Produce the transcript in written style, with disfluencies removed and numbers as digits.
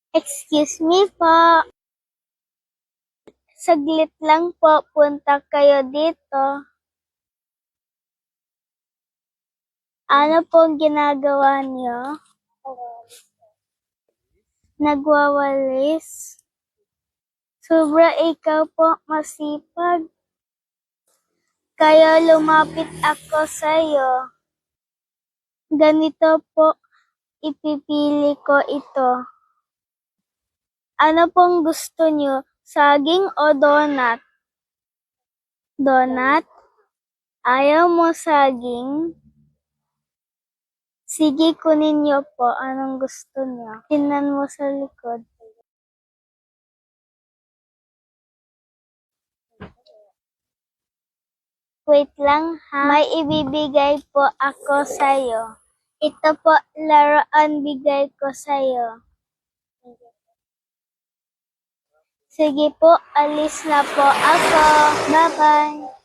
Excuse me po. Saglit lang po, punta kayo dito. Ano pong ginagawa niyo? Nagwawalis? Sobra ikaw po masipag. Kaya lumapit ako sa'yo. Ganito po, ipipili ko ito. Ano pong gusto niyo? Saging o donut? Donut? Ayaw mo saging? Sige, kunin niyo po. Anong gusto niyo? Tingnan mo sa likod. Wait lang ha. May ibibigay po ako sa'yo. Ito po, laruan bigay ko sa'yo. Sige po, alis na po ako. Bye-bye.